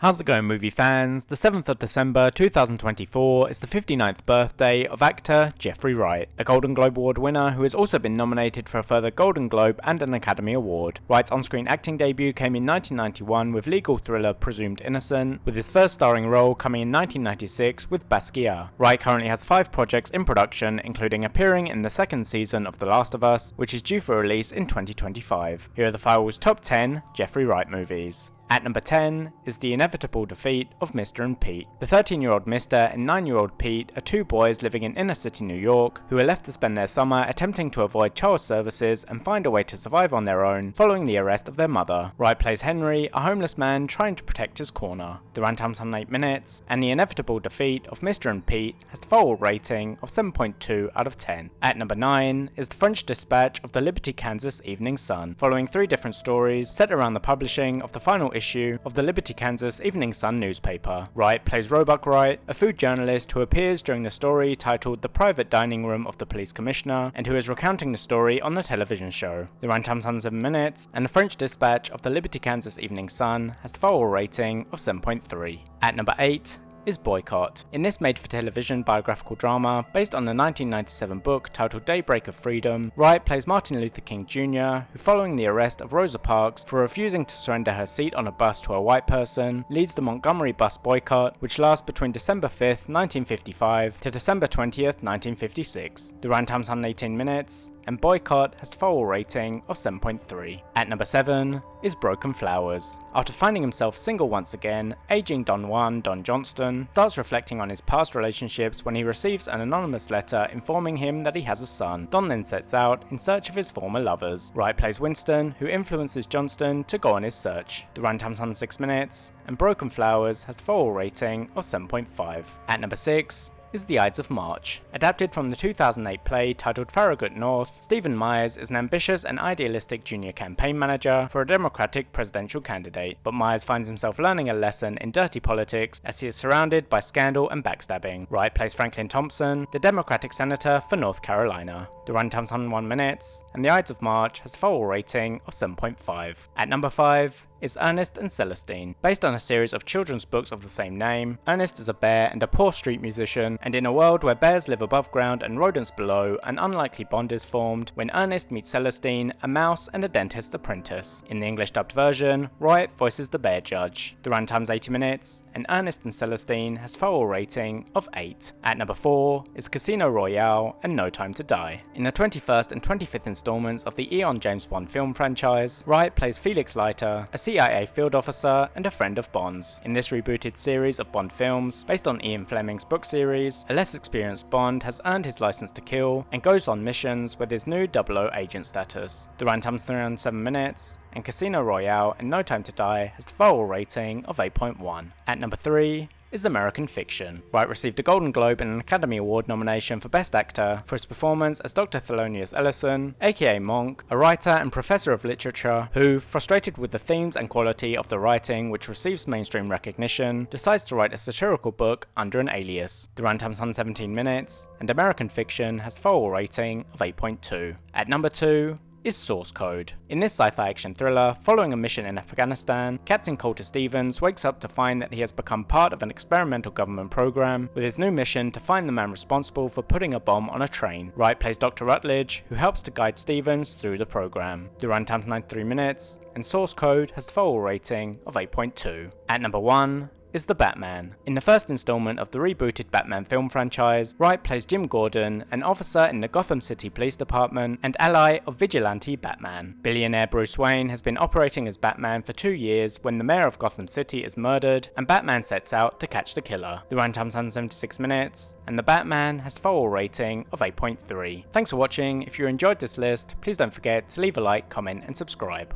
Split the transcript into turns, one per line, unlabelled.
How's it going, movie fans? The 7th of December 2024 is the 59th birthday of actor Jeffrey Wright, a Golden Globe Award winner who has also been nominated for a further Golden Globe and an Academy Award. Wright's on-screen acting debut came in 1991 with legal thriller Presumed Innocent, with his first starring role coming in 1996 with Basquiat. Wright currently has 5 projects in production, including appearing in the second season of The Last of Us, which is due for release in 2025. Here are the Firewall's top 10 Jeffrey Wright movies. At number 10 is the inevitable defeat of Mr. and Pete. The 13-year-old Mr. and 9-year-old Pete are two boys living in inner-city New York who are left to spend their summer attempting to avoid child services and find a way to survive on their own following the arrest of their mother. Wright plays Henry, a homeless man trying to protect his corner. The runtime's 108 minutes, and the inevitable defeat of Mr. and Pete has the Firewall rating of 7.2 out of 10. At number 9 is the French dispatch of the Liberty, Kansas Evening Sun, following 3 different stories set around the publishing of the final issue of the Liberty, Kansas Evening Sun newspaper. Wright plays Roebuck Wright, a food journalist who appears during the story titled The Private Dining Room of the Police Commissioner, and who is recounting the story on the television show. The runtime's 107 minutes, and the French dispatch of the Liberty, Kansas Evening Sun has the Firewall rating of 7.3. At number 8 is Boycott. In this made-for-television biographical drama, based on the 1997 book titled Daybreak of Freedom, Wright plays Martin Luther King Jr., who following the arrest of Rosa Parks for refusing to surrender her seat on a bus to a white person, leads the Montgomery bus boycott, which lasts between December 5th, 1955 to December 20th, 1956. The runtime's 118 minutes, and Boycott has the Firewall rating of 7.3. At number 7 is Broken Flowers. After finding himself single once again, aging Don Juan, Don Johnston, starts reflecting on his past relationships when he receives an anonymous letter informing him that he has a son. Don then sets out in search of his former lovers. Wright plays Winston, who influences Johnston to go on his search. The runtime's 106 minutes, and Broken Flowers has the Firewall rating of 7.5. At number 6 is The Ides of March. Adapted from the 2008 play titled Farragut North, Stephen Myers is an ambitious and idealistic junior campaign manager for a Democratic presidential candidate, but Myers finds himself learning a lesson in dirty politics as he is surrounded by scandal and backstabbing. Wright plays Franklin Thompson, the Democratic senator for North Carolina. The runtime's 101 minutes, and The Ides of March has a Firewall rating of 7.5. At number 5 is Ernest and Celestine. Based on a series of children's books of the same name, Ernest is a bear and a poor street musician, and in a world where bears live above ground and rodents below, an unlikely bond is formed when Ernest meets Celestine, a mouse and a dentist apprentice. In the English dubbed version, Wright voices the bear judge. The runtime's 80 minutes, and Ernest and Celestine has Firewall rating of 8. At number 4 is Casino Royale and No Time to Die. In the 21st and 25th installments of the Eon James Bond film franchise, Wright plays Felix Leiter, a CIA field officer and a friend of Bond's. In this rebooted series of Bond films, based on Ian Fleming's book series, a less experienced Bond has earned his license to kill and goes on missions with his new 00 agent status. The runtime's 307 minutes, and Casino Royale and No Time to Die has the Firewall rating of 8.1. At number 3 is American Fiction. Wright received a Golden Globe and an Academy Award nomination for Best Actor for his performance as Dr. Thelonious Ellison, aka Monk, a writer and professor of literature who, frustrated with the themes and quality of the writing which receives mainstream recognition, decides to write a satirical book under an alias. The runtime's 117 minutes, and American Fiction has a Firewall rating of 8.2. At number 2 is Source Code. In this sci-fi action thriller, following a mission in Afghanistan, Captain Colter Stevens wakes up to find that he has become part of an experimental government program, with his new mission to find the man responsible for putting a bomb on a train. Wright plays Dr. Rutledge, who helps to guide Stevens through the program. The runtime's 93 minutes, and Source Code has the Firewall rating of 8.2. At number 1 is The Batman. In the first installment of the rebooted Batman film franchise, Wright plays Jim Gordon, an officer in the Gotham City Police Department and ally of vigilante Batman. Billionaire Bruce Wayne has been operating as Batman for 2 years when the mayor of Gotham City is murdered, and Batman sets out to catch the killer. The runtime's 176 minutes, and The Batman has a Firewall rating of 8.3. Thanks for watching. If you enjoyed this list, please don't forget to leave a like, comment and subscribe.